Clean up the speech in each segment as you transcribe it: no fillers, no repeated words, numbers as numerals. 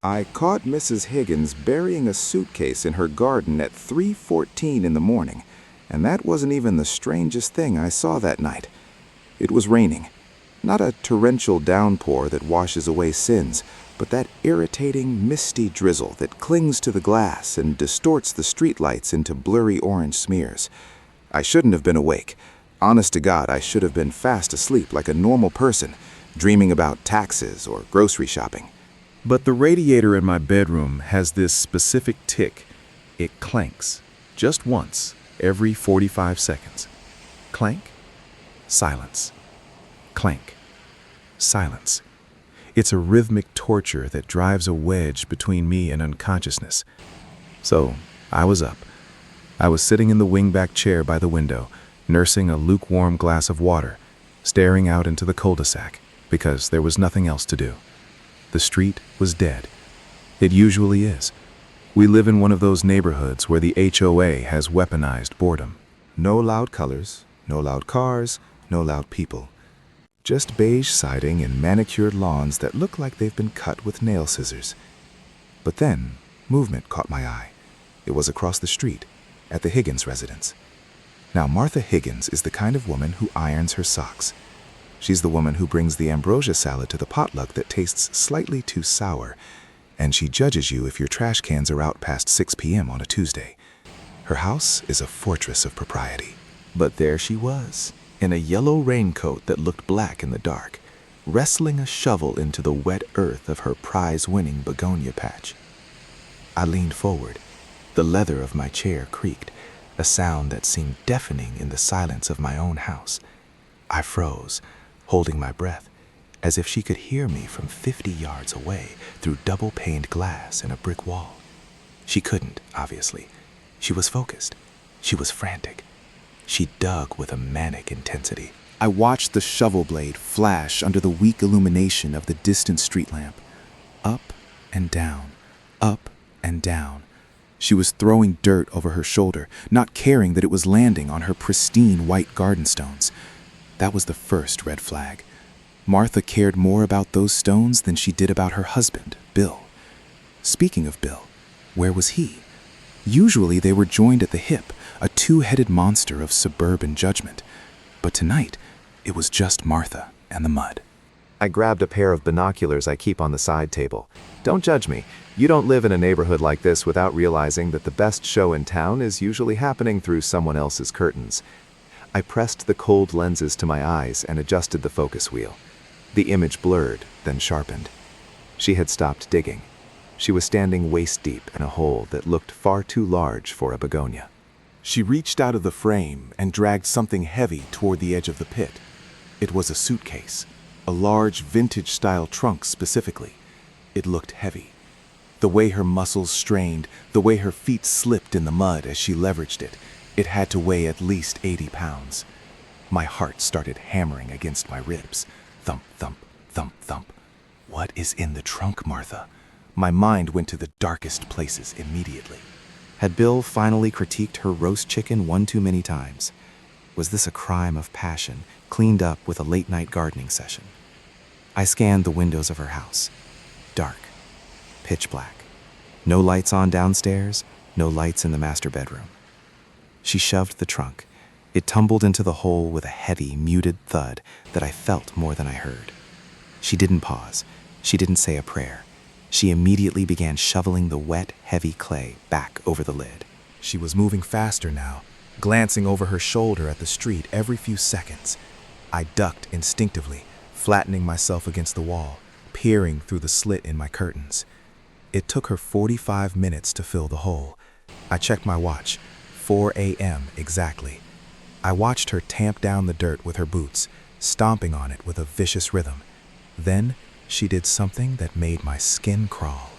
I caught Mrs. Higgins burying a suitcase in her garden at 3:14 in the morning, and that wasn't even the strangest thing I saw that night. It was raining. Not a torrential downpour that washes away sins, but that irritating, misty drizzle that clings to the glass and distorts the streetlights into blurry orange smears. I shouldn't have been awake. Honest to God, I should have been fast asleep like a normal person, dreaming about taxes or grocery shopping. But the radiator in my bedroom has this specific tick. It clanks, just once, every 45 seconds. Clank, silence. Clank, silence. It's a rhythmic torture that drives a wedge between me and unconsciousness. So, I was up. I was sitting in the wingback chair by the window, nursing a lukewarm glass of water, staring out into the cul-de-sac, because there was nothing else to do. The street was dead. It usually is. We live in one of those neighborhoods where the HOA has weaponized boredom. No loud colors, no loud cars, no loud people. Just beige siding and manicured lawns that look like they've been cut with nail scissors. But then, movement caught my eye. It was across the street, at the Higgins residence. Now, Martha Higgins is the kind of woman who irons her socks. She's the woman who brings the ambrosia salad to the potluck that tastes slightly too sour, and she judges you if your trash cans are out past 6 p.m. on a Tuesday. Her house is a fortress of propriety. But there she was, in a yellow raincoat that looked black in the dark, wrestling a shovel into the wet earth of her prize-winning begonia patch. I leaned forward. The leather of my chair creaked, a sound that seemed deafening in the silence of my own house. I froze, holding my breath, as if she could hear me from 50 yards away through double-paned glass and a brick wall. She couldn't, obviously. She was focused. She was frantic. She dug with a manic intensity. I watched the shovel blade flash under the weak illumination of the distant street lamp. Up and down, up and down. She was throwing dirt over her shoulder, not caring that it was landing on her pristine white garden stones. That was the first red flag. Martha cared more about those stones than she did about her husband, Bill. Speaking of Bill, where was he? Usually they were joined at the hip, a two-headed monster of suburban judgment. But tonight, it was just Martha and the mud. I grabbed a pair of binoculars I keep on the side table. Don't judge me. You don't live in a neighborhood like this without realizing that the best show in town is usually happening through someone else's curtains. I pressed the cold lenses to my eyes and adjusted the focus wheel. The image blurred, then sharpened. She had stopped digging. She was standing waist-deep in a hole that looked far too large for a begonia. She reached out of the frame and dragged something heavy toward the edge of the pit. It was a suitcase, a large vintage-style trunk specifically. It looked heavy. The way her muscles strained, the way her feet slipped in the mud as she leveraged it, it had to weigh at least 80 pounds. My heart started hammering against my ribs. Thump, thump, thump, thump. What is in the trunk, Martha? My mind went to the darkest places immediately. Had Bill finally critiqued her roast chicken one too many times? Was this a crime of passion, cleaned up with a late-night gardening session? I scanned the windows of her house. Dark. Pitch black. No lights on downstairs, no lights in the master bedroom. She shoved the trunk. It tumbled into the hole with a heavy, muted thud that I felt more than I heard. She didn't pause. She didn't say a prayer. She immediately began shoveling the wet, heavy clay back over the lid. She was moving faster now, glancing over her shoulder at the street every few seconds. I ducked instinctively, flattening myself against the wall, peering through the slit in my curtains. It took her 45 minutes to fill the hole. I checked my watch. 4 a.m. exactly. I watched her tamp down the dirt with her boots, stomping on it with a vicious rhythm. Then she did something that made my skin crawl.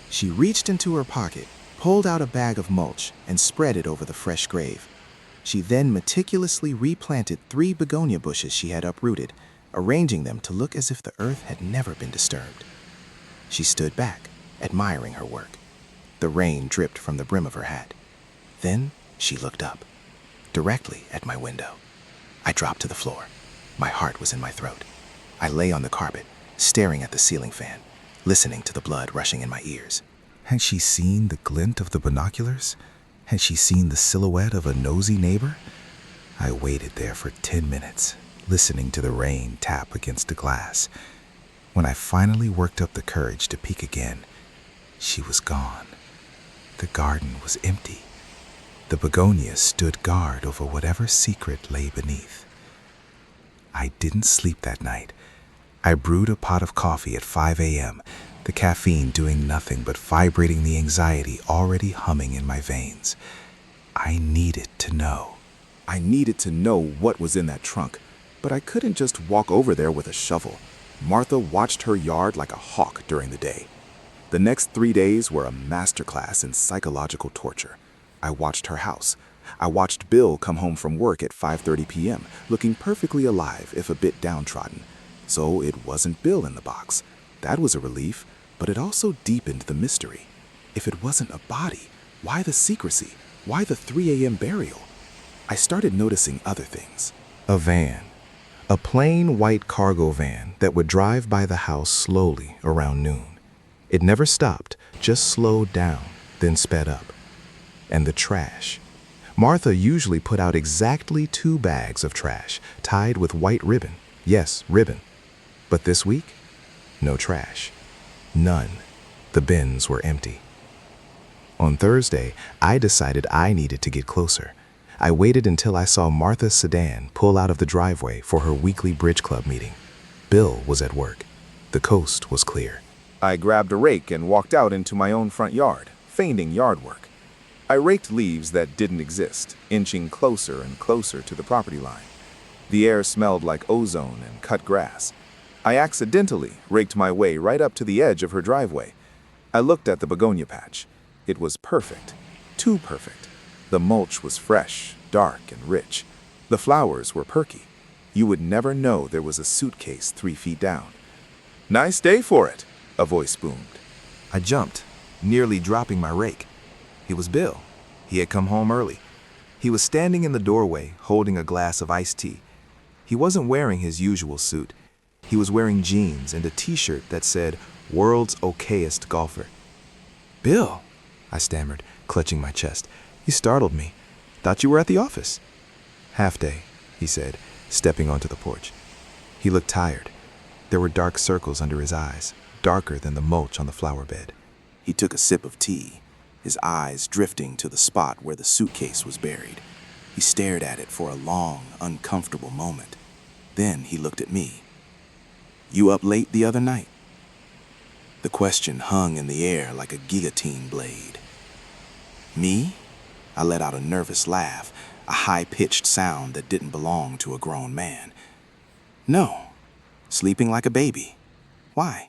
She reached into her pocket, pulled out a bag of mulch, and spread it over the fresh grave. She then meticulously replanted 3 begonia bushes she had uprooted, arranging them to look as if the earth had never been disturbed. She stood back, admiring her work. The rain dripped from the brim of her hat. Then she looked up, directly at my window. I dropped to the floor. My heart was in my throat. I lay on the carpet, staring at the ceiling fan. listening to the blood rushing in my ears. Had she seen the glint of the binoculars? Had she seen the silhouette of a nosy neighbor? I waited there for 10 minutes, listening to the rain tap against the glass. When I finally worked up the courage to peek again, she was gone. The garden was empty. The begonias stood guard over whatever secret lay beneath. I didn't sleep that night. I brewed a pot of coffee at 5 a.m., the caffeine doing nothing but vibrating the anxiety already humming in my veins. I needed to know. I needed to know what was in that trunk, but I couldn't just walk over there with a shovel. Martha watched her yard like a hawk during the day. The next 3 days were a masterclass in psychological torture. I watched her house. I watched Bill come home from work at 5:30 p.m., looking perfectly alive if a bit downtrodden. So it wasn't Bill in the box. That was a relief, but it also deepened the mystery. If it wasn't a body, why the secrecy? Why the 3 a.m. burial? I started noticing other things. A van. A plain white cargo van that would drive by the house slowly around noon. It never stopped, just slowed down, then sped up. And the trash. Martha usually put out exactly 2 bags of trash, tied with white ribbon. Yes, ribbon. But this week, no trash. None. The bins were empty. On Thursday, I decided I needed to get closer. I waited until I saw Martha's sedan pull out of the driveway for her weekly bridge club meeting. Bill was at work. The coast was clear. I grabbed a rake and walked out into my own front yard, feigning yard work. I raked leaves that didn't exist, inching closer and closer to the property line. The air smelled like ozone and cut grass. I accidentally raked my way right up to the edge of her driveway. I looked at the begonia patch. It was perfect. Too perfect. The mulch was fresh, dark, and rich. The flowers were perky. You would never know there was a suitcase 3 feet down. "Nice day for it," a voice boomed. I jumped, nearly dropping my rake. It was Bill. He had come home early. He was standing in the doorway, holding a glass of iced tea. He wasn't wearing his usual suit. He was wearing jeans and a t-shirt that said, "World's Okayest Golfer." "Bill," I stammered, clutching my chest. "You startled me. Thought you were at the office." "Half day," he said, stepping onto the porch. He looked tired. There were dark circles under his eyes, darker than the mulch on the flower bed. He took a sip of tea, his eyes drifting to the spot where the suitcase was buried. He stared at it for a long, uncomfortable moment. Then he looked at me. "You up late the other night?" The question hung in the air like a guillotine blade. "Me?" I let out a nervous laugh, a high-pitched sound that didn't belong to a grown man. "No, sleeping like a baby. Why?"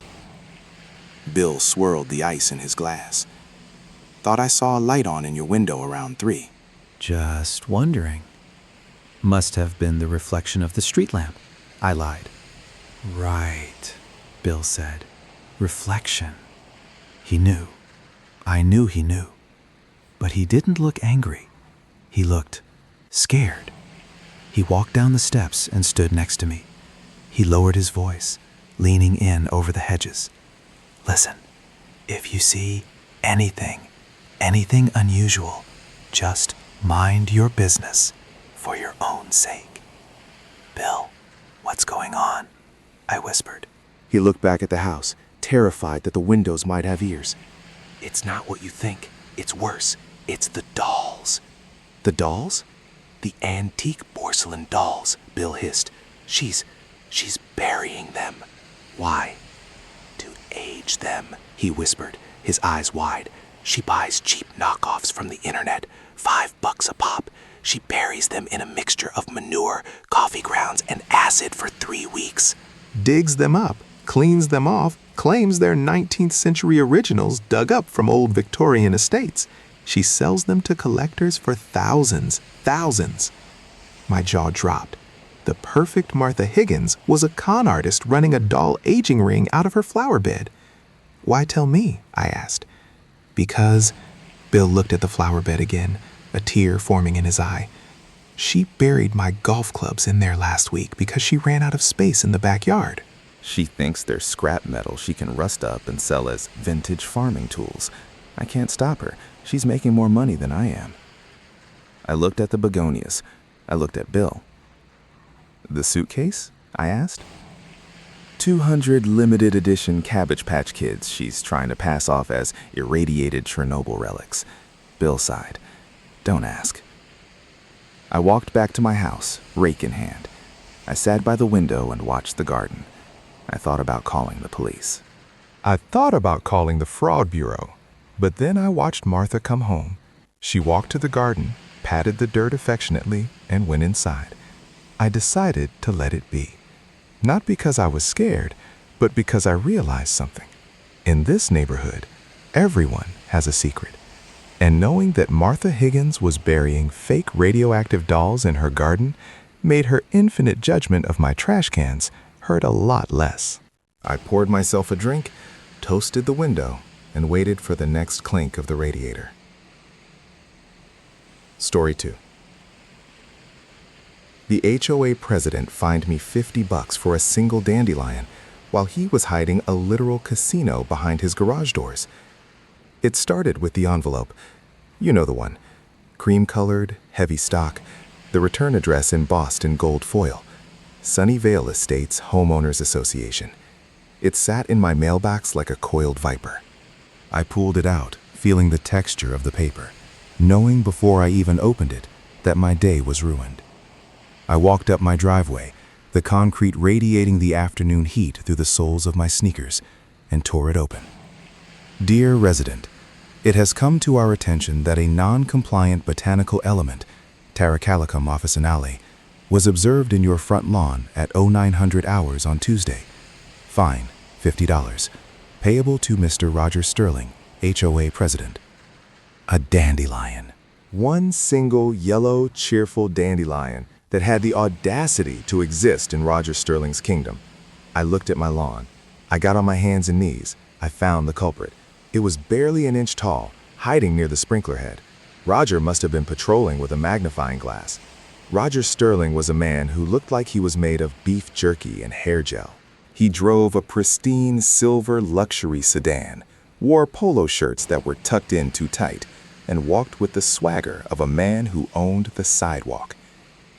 Bill swirled the ice in his glass. "Thought I saw a light on in your window around 3. Just wondering. Must have been the reflection of the street lamp. I lied. Right, Bill said. Reflection. He knew. I knew he knew. But he didn't look angry. He looked scared. He walked down the steps and stood next to me. He lowered his voice, leaning in over the hedges. "Listen, if you see anything unusual, just mind your business for your own sake." "Bill, what's going on?" I whispered. He looked back at the house, terrified that the windows might have ears. "It's not what you think. It's worse. It's the dolls." "The dolls?" "The antique porcelain dolls," Bill hissed. She's burying them." "Why?" "To age them," he whispered, his eyes wide. "She buys cheap knockoffs from the internet, $5 a pop. She buries them in a mixture of manure, coffee grounds, and acid for 3 weeks. Digs them up, cleans them off, claims they're 19th century originals dug up from old Victorian estates. She sells them to collectors for thousands. My jaw dropped. The perfect Martha Higgins was a con artist running a doll aging ring out of her flower bed. "Why tell me?" I asked. "Because," Bill looked at the flower bed again, a tear forming in his eye. "She buried my golf clubs in there last week because she ran out of space in the backyard. She thinks they're scrap metal she can rust up and sell as vintage farming tools. I can't stop her. She's making more money than I am. I looked at the begonias. I looked at Bill. The suitcase? I asked. 200 limited edition Cabbage Patch Kids she's trying to pass off as irradiated Chernobyl relics. Bill sighed. Don't ask. I walked back to my house, rake in hand. I sat by the window and watched the garden. I thought about calling the police. I thought about calling the Fraud Bureau, but then I watched Martha come home. She walked to the garden, patted the dirt affectionately, and went inside. I decided to let it be. Not because I was scared, but because I realized something. In this neighborhood, everyone has a secret. And knowing that Martha Higgins was burying fake radioactive dolls in her garden made her infinite judgment of my trash cans hurt a lot less. I poured myself a drink, toasted the window, and waited for the next clink of the radiator. Story 2. The HOA president fined me $50 for a single dandelion while he was hiding a literal casino behind his garage doors. It started with the envelope. You know the one. Cream-colored, heavy stock, the return address embossed in gold foil. Sunnyvale Estates Homeowners Association. It sat in my mailbox like a coiled viper. I pulled it out, feeling the texture of the paper, knowing before I even opened it that my day was ruined. I walked up my driveway, the concrete radiating the afternoon heat through the soles of my sneakers, and tore it open. Dear resident, it has come to our attention that a non-compliant botanical element, Pterocalicum officinale, was observed in your front lawn at 0900 hours on Tuesday. Fine, $50. Payable to Mr. Roger Sterling, HOA president. A dandelion. One single yellow, cheerful dandelion that had the audacity to exist in Roger Sterling's kingdom. I looked at my lawn. I got on my hands and knees. I found the culprit. It was barely an inch tall, hiding near the sprinkler head. Roger must have been patrolling with a magnifying glass. Roger Sterling was a man who looked like he was made of beef jerky and hair gel. He drove a pristine silver luxury sedan, wore polo shirts that were tucked in too tight, and walked with the swagger of a man who owned the sidewalk.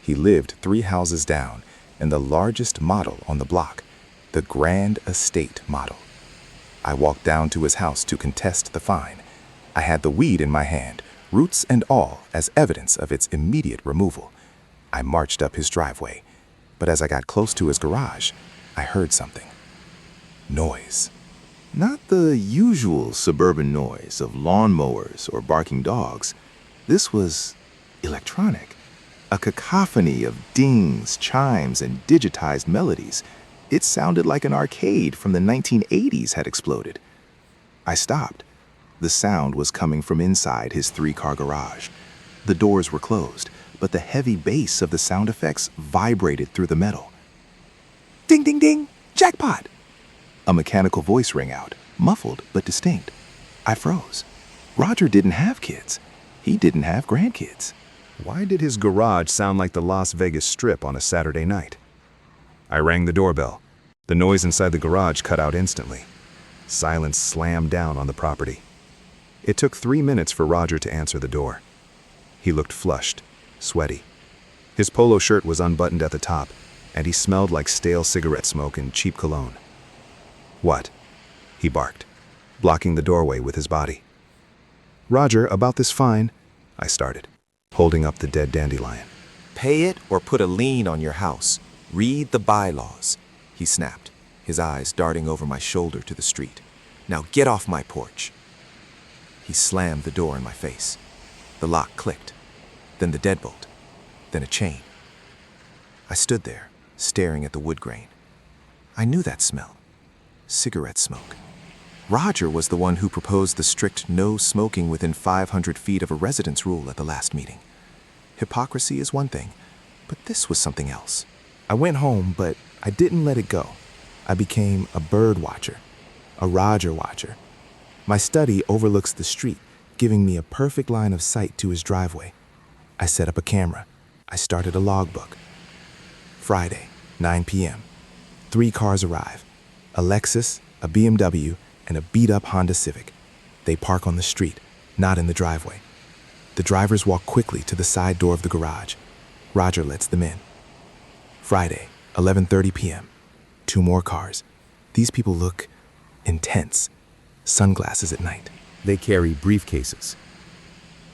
He lived 3 houses down, in the largest model on the block, the Grand Estate model. I walked down to his house to contest the fine. I had the weed in my hand, roots and all, as evidence of its immediate removal. I marched up his driveway, but as I got close to his garage, I heard something. Noise. Not the usual suburban noise of lawnmowers or barking dogs. This was electronic. A cacophony of dings, chimes, and digitized melodies. It sounded like an arcade from the 1980s had exploded. I stopped. The sound was coming from inside his 3-car garage. The doors were closed, but the heavy bass of the sound effects vibrated through the metal. Ding, ding, ding! Jackpot! A mechanical voice rang out, muffled but distinct. I froze. Roger didn't have kids. He didn't have grandkids. Why did his garage sound like the Las Vegas Strip on a Saturday night? I rang the doorbell. The noise inside the garage cut out instantly. Silence slammed down on the property. It took 3 minutes for Roger to answer the door. He looked flushed, sweaty. His polo shirt was unbuttoned at the top, and he smelled like stale cigarette smoke and cheap cologne. What? He barked, blocking the doorway with his body. Roger, about this fine, I started, holding up the dead dandelion. Pay it or put a lien on your house. Read the bylaws, he snapped, his eyes darting over my shoulder to the street. Now get off my porch. He slammed the door in my face. The lock clicked, then the deadbolt, then a chain. I stood there, staring at the wood grain. I knew that smell. Cigarette smoke. Roger was the one who proposed the strict no smoking within 500 feet of a residence rule at the last meeting. Hypocrisy is one thing, but this was something else. I went home, but I didn't let it go. I became a bird watcher, a Roger watcher. My study overlooks the street, giving me a perfect line of sight to his driveway. I set up a camera. I started a logbook. Friday, 9 p.m. 3 cars arrive. A Lexus, a BMW, and a beat-up Honda Civic. They park on the street, not in the driveway. The drivers walk quickly to the side door of the garage. Roger lets them in. Friday, 11:30 p.m. 2 more cars. These people look intense. Sunglasses at night. They carry briefcases.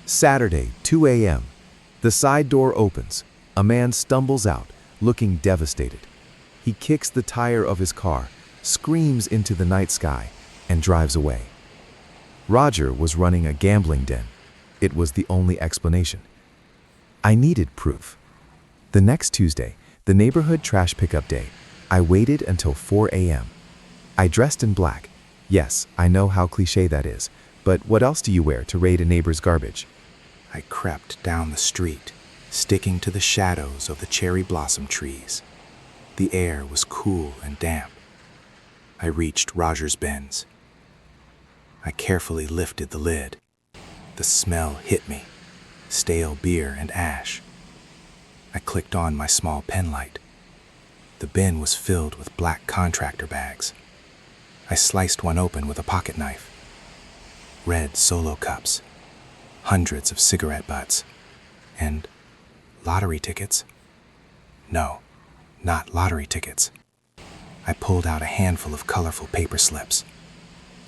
Saturday, 2 a.m. The side door opens. A man stumbles out, looking devastated. He kicks the tire of his car, screams into the night sky, and drives away. Roger was running a gambling den. It was the only explanation. I needed proof. The next Tuesday, the neighborhood trash pickup day, I waited until 4 a.m. I dressed in black. Yes, I know how cliché that is, but what else do you wear to raid a neighbor's garbage? I crept down the street, sticking to the shadows of the cherry blossom trees. The air was cool and damp. I reached Roger's Benz. I carefully lifted the lid. The smell hit me, stale beer and ash. I clicked on my small pen light. The bin was filled with black contractor bags. I sliced one open with a pocket knife. Red Solo cups, hundreds of cigarette butts, and lottery tickets. No, not lottery tickets. I pulled out a handful of colorful paper slips.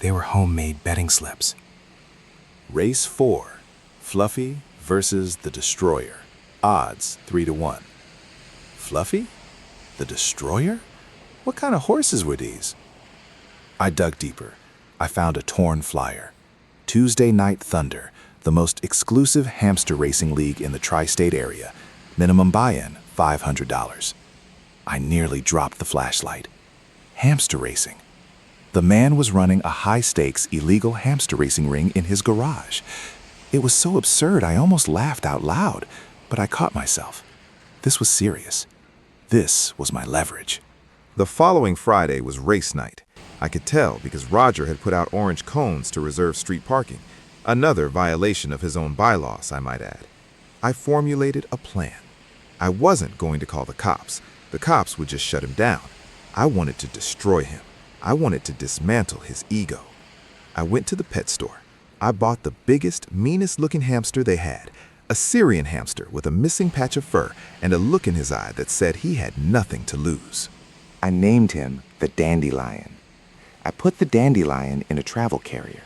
They were homemade betting slips. Race 4, Fluffy versus the Destroyer. Odds 3-1. Fluffy? The Destroyer? What kind of horses were these? I dug deeper. I found a torn flyer. Tuesday Night Thunder, the most exclusive hamster racing league in the tri-state area. Minimum buy-in, $500. I nearly dropped the flashlight. Hamster racing. The man was running a high-stakes illegal hamster racing ring in his garage. It was so absurd I almost laughed out loud, but I caught myself. This was serious. This was my leverage. The following Friday was race night. I could tell because Roger had put out orange cones to reserve street parking. Another violation of his own bylaws, I might add. I formulated a plan. I wasn't going to call the cops. The cops would just shut him down. I wanted to destroy him. I wanted to dismantle his ego. I went to the pet store. I bought the biggest, meanest-looking hamster they had, a Syrian hamster with a missing patch of fur and a look in his eye that said he had nothing to lose. I named him the Dandelion. I put the Dandelion in a travel carrier.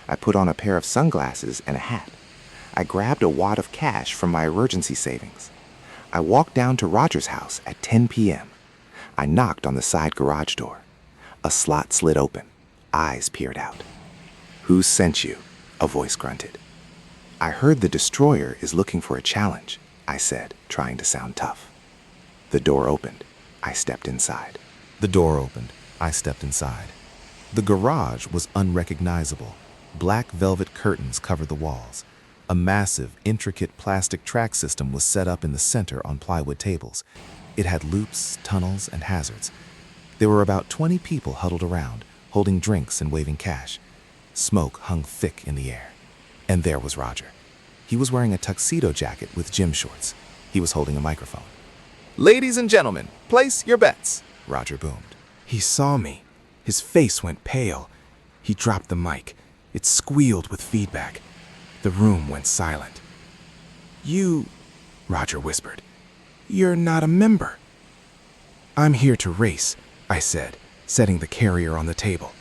I put on a pair of sunglasses and a hat. I grabbed a wad of cash from my emergency savings. I walked down to Roger's house at 10 p.m. I knocked on the side garage door. A slot slid open. Eyes peered out. "Who sent you?" a voice grunted. "I heard the Destroyer is looking for a challenge," I said, trying to sound tough. The door opened. I stepped inside. The door opened. I stepped inside. The garage was unrecognizable. Black velvet curtains covered the walls. A massive, intricate plastic track system was set up in the center on plywood tables. It had loops, tunnels, and hazards. There were about 20 people huddled around, holding drinks and waving cash. Smoke hung thick in the air. And there was Roger. He was wearing a tuxedo jacket with gym shorts. He was holding a microphone. "Ladies and gentlemen, place your bets," Roger boomed. He saw me. His face went pale. He dropped the mic. It squealed with feedback. The room went silent. "You," Roger whispered, "you're not a member." "I'm here to race," I said, setting the carrier on the table.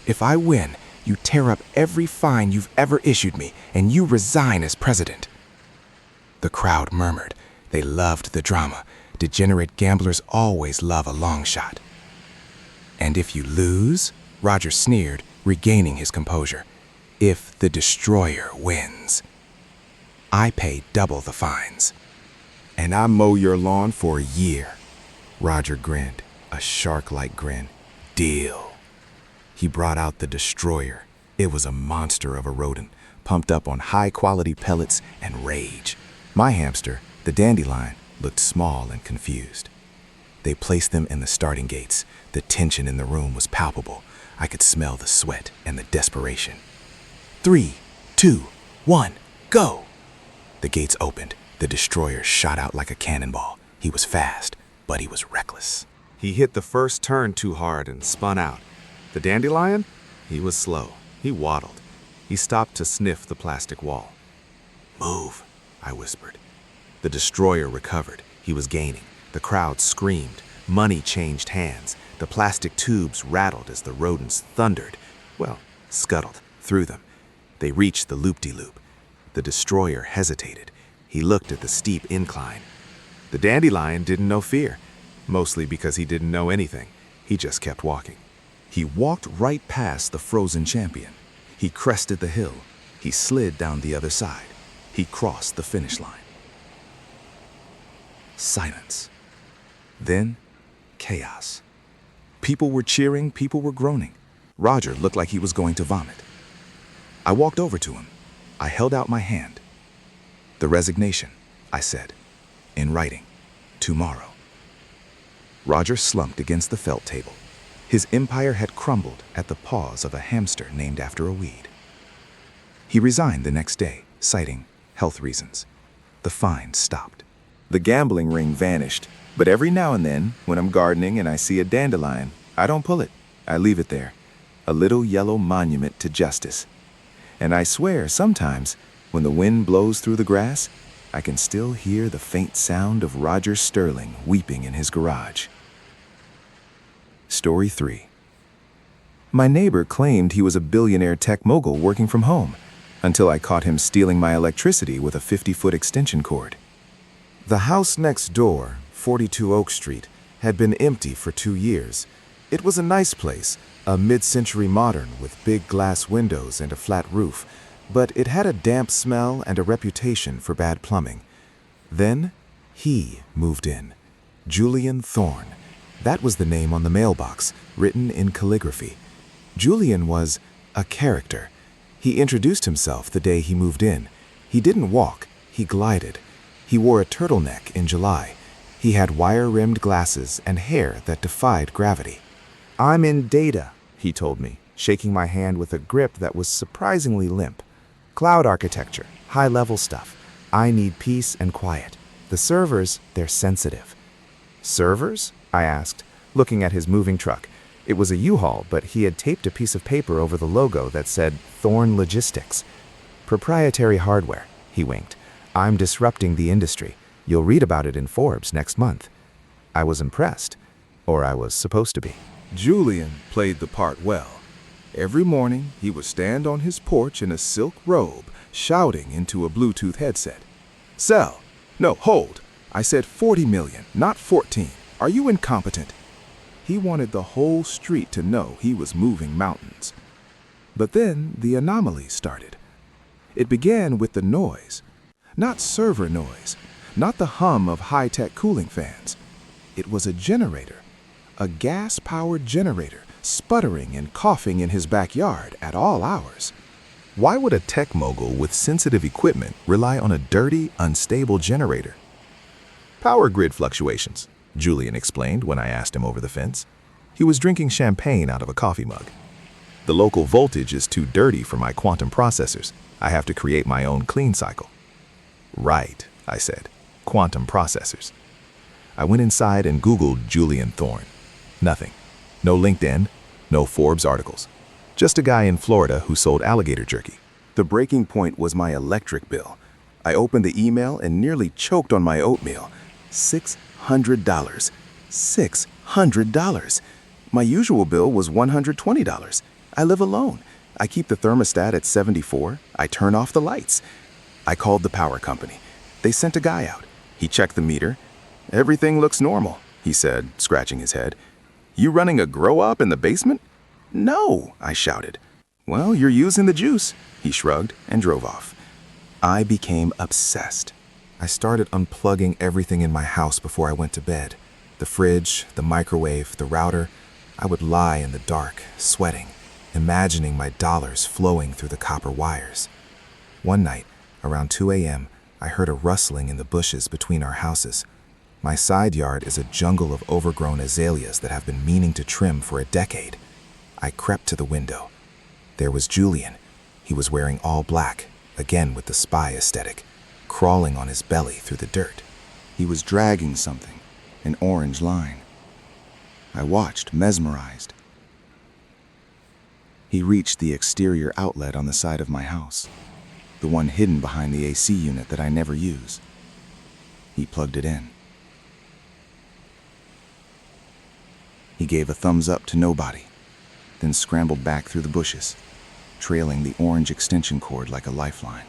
"If I win, you tear up every fine you've ever issued me, and you resign as president." The crowd murmured. They loved the drama. Degenerate gamblers always love a long shot. "And if you lose," Roger sneered, regaining his composure, "if the Destroyer wins, I pay double the fines. And I mow your lawn for a year." Roger grinned, a shark-like grin. "Deal." He brought out the Destroyer. It was a monster of a rodent, pumped up on high-quality pellets and rage. My hamster, the Dandelion, looked small and confused. They placed them in the starting gates. The tension in the room was palpable. I could smell the sweat and the desperation. 3, 2, 1, go! The gates opened. The Destroyer shot out like a cannonball. He was fast, but he was reckless. He hit the first turn too hard and spun out. The dandelion? He was slow. He waddled. He stopped to sniff the plastic wall. "Move," I whispered. The destroyer recovered. He was gaining. The crowd screamed. Money changed hands. The plastic tubes rattled as the rodents thundered, scuttled through them. They reached the loop-de-loop. The destroyer hesitated. He looked at the steep incline. The dandelion didn't know fear, mostly because he didn't know anything. He just kept walking. He walked right past the frozen champion. He crested the hill. He slid down the other side. He crossed the finish line. Silence. Then, chaos. People were cheering, people were groaning. Roger looked like he was going to vomit. I walked over to him. I held out my hand. "The resignation," I said, in writing, "tomorrow." Roger slumped against the felt table. His empire had crumbled at the paws of a hamster named after a weed. He resigned the next day, citing health reasons. The fine stopped. The gambling ring vanished, but every now and then, when I'm gardening and I see a dandelion, I don't pull it. I leave it there, a little yellow monument to justice. And I swear, sometimes, when the wind blows through the grass, I can still hear the faint sound of Roger Sterling weeping in his garage. Story 3. My neighbor claimed he was a billionaire tech mogul working from home, until I caught him stealing my electricity with a 50-foot extension cord. The house next door, 42 Oak Street, had been empty for 2 years. It was a nice place, a mid-century modern with big glass windows and a flat roof, but it had a damp smell and a reputation for bad plumbing. Then, he moved in. Julian Thorne. That was the name on the mailbox, written in calligraphy. Julian was a character. He introduced himself the day he moved in. He didn't walk, he glided. He wore a turtleneck in July. He had wire-rimmed glasses and hair that defied gravity. "I'm in data," he told me, shaking my hand with a grip that was surprisingly limp. "Cloud architecture, high-level stuff. I need peace and quiet. The servers, they're sensitive." "Servers?" I asked, looking at his moving truck. It was a U-Haul, but he had taped a piece of paper over the logo that said Thorne Logistics. "Proprietary hardware," he winked. "I'm disrupting the industry. You'll read about it in Forbes next month." I was impressed, or I was supposed to be. Julian played the part well. Every morning, he would stand on his porch in a silk robe, shouting into a Bluetooth headset. "Sell. No, hold. I said 40 million, not 14. Are you incompetent?" He wanted the whole street to know he was moving mountains. But then the anomaly started. It began with the noise. Not server noise, not the hum of high-tech cooling fans. It was a generator, a gas-powered generator, sputtering and coughing in his backyard at all hours. Why would a tech mogul with sensitive equipment rely on a dirty, unstable generator? "Power grid fluctuations," Julian explained when I asked him over the fence. He was drinking champagne out of a coffee mug. "The local voltage is too dirty for my quantum processors. I have to create my own clean cycle." "Right," I said. "Quantum processors." I went inside and Googled Julian Thorne. Nothing. No LinkedIn, no Forbes articles. Just a guy in Florida who sold alligator jerky. The breaking point was my electric bill. I opened the email and nearly choked on my oatmeal. $600. $600. My usual bill was $120. I live alone. I keep the thermostat at 74. I turn off the lights. I called the power company. They sent a guy out. He checked the meter. "Everything looks normal," he said, scratching his head. "You running a grow-up in the basement?" "No," I shouted. "Well, you're using the juice," he shrugged and drove off. I became obsessed. I started unplugging everything in my house before I went to bed. The fridge, the microwave, the router. I would lie in the dark, sweating, imagining my dollars flowing through the copper wires. One night, around 2 a.m., I heard a rustling in the bushes between our houses. My side yard is a jungle of overgrown azaleas that have been meaning to trim for a decade. I crept to the window. There was Julian. He was wearing all black, again with the spy aesthetic, crawling on his belly through the dirt. He was dragging something, an orange line. I watched, mesmerized. He reached the exterior outlet on the side of my house, the one hidden behind the AC unit that I never use. He plugged it in. He gave a thumbs up to nobody, then scrambled back through the bushes, trailing the orange extension cord like a lifeline.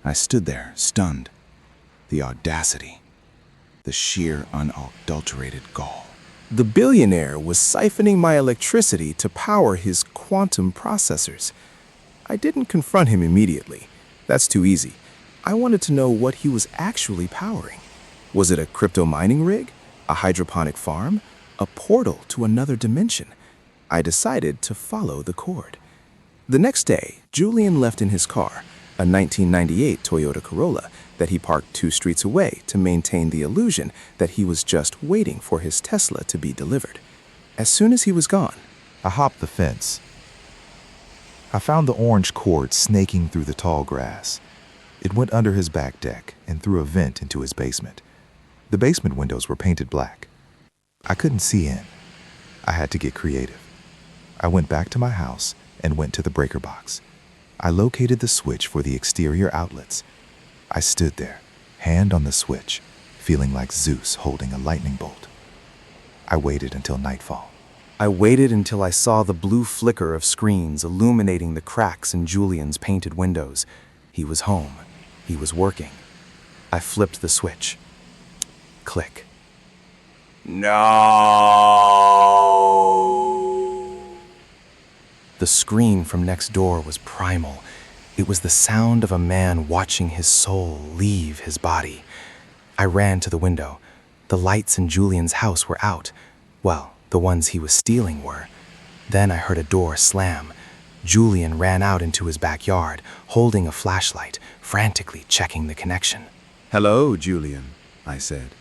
I stood there, stunned. The audacity, the sheer unadulterated gall. The billionaire was siphoning my electricity to power his quantum processors. I didn't confront him immediately. That's too easy. I wanted to know what he was actually powering. Was it a crypto mining rig? A hydroponic farm? A portal to another dimension? I decided to follow the cord. The next day, Julian left in his car, a 1998 Toyota Corolla that he parked 2 streets away to maintain the illusion that he was just waiting for his Tesla to be delivered. As soon as he was gone, I hopped the fence. I found the orange cord snaking through the tall grass. It went under his back deck and through a vent into his basement. The basement windows were painted black. I couldn't see in. I had to get creative. I went back to my house and went to the breaker box. I located the switch for the exterior outlets. I stood there, hand on the switch, feeling like Zeus holding a lightning bolt. I waited until nightfall. I waited until I saw the blue flicker of screens illuminating the cracks in Julian's painted windows. He was home. He was working. I flipped the switch. Click. No! The scream from next door was primal. It was the sound of a man watching his soul leave his body. I ran to the window. The lights in Julian's house were out. Well, the ones he was stealing were. Then I heard a door slam. Julian ran out into his backyard, holding a flashlight, frantically checking the connection. "Hello, Julian," I said.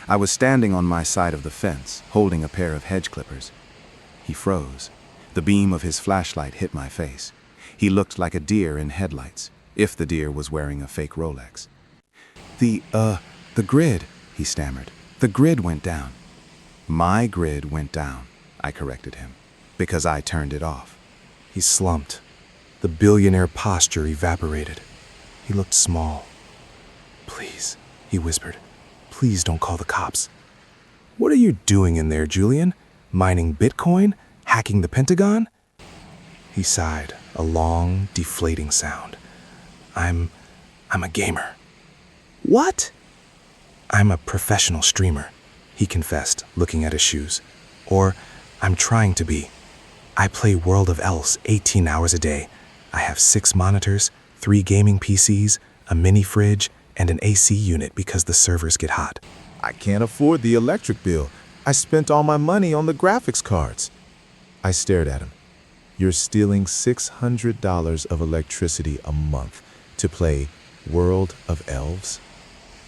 I was standing on my side of the fence, holding a pair of hedge clippers. He froze. The beam of his flashlight hit my face. He looked like a deer in headlights, if the deer was wearing a fake Rolex. The grid," he stammered. "The grid went down." "My grid went down," I corrected him, "because I turned it off." He slumped. The billionaire posture evaporated. He looked small. "Please," he whispered. "Please don't call the cops." "What are you doing in there, Julian? Mining Bitcoin? Hacking the Pentagon?" He sighed, a long, deflating sound. I'm a gamer." "What?" "I'm a professional streamer," he confessed, looking at his shoes. "Or I'm trying to be. I play World of Elves 18 hours a day. I have 6 monitors, 3 gaming PCs, a mini fridge, and an AC unit because the servers get hot. I can't afford the electric bill. I spent all my money on the graphics cards." I stared at him. "You're stealing $600 of electricity a month to play World of Elves?"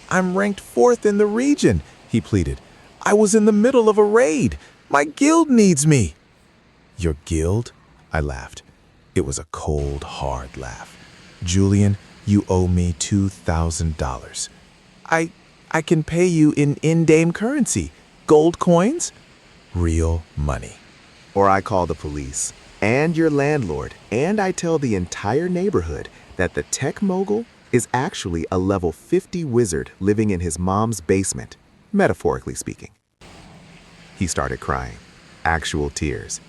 "I'm ranked 4th in the region," he pleaded. "I was in the middle of a raid. My guild needs me." "Your guild?" I laughed. It was a cold, hard laugh. "Julian, you owe me $2,000. I can pay you in in-game currency, gold coins." "Real money. Or I call the police and your landlord, and I tell the entire neighborhood that the tech mogul is actually a level 50 wizard living in his mom's basement, metaphorically speaking." He started crying, actual tears.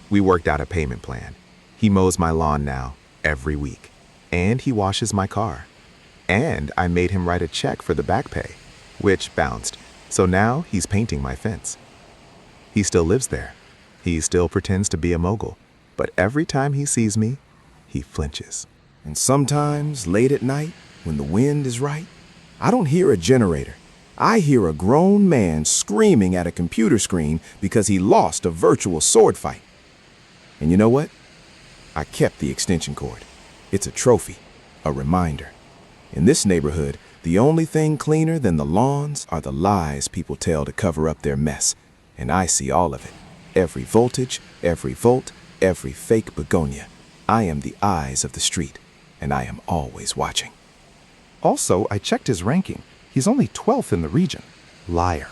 We worked out a payment plan. He mows my lawn now every week, and he washes my car. And I made him write a check for the back pay, which bounced, so now he's painting my fence. He still lives there. He still pretends to be a mogul, but every time he sees me, he flinches. And sometimes, late at night, when the wind is right, I don't hear a generator. I hear a grown man screaming at a computer screen because he lost a virtual sword fight. And you know what? I kept the extension cord. It's a trophy, a reminder. In this neighborhood, the only thing cleaner than the lawns are the lies people tell to cover up their mess. And I see all of it. Every voltage, every volt, every fake begonia. I am the eyes of the street, and I am always watching. Also, I checked his ranking. He's only 12th in the region. Liar.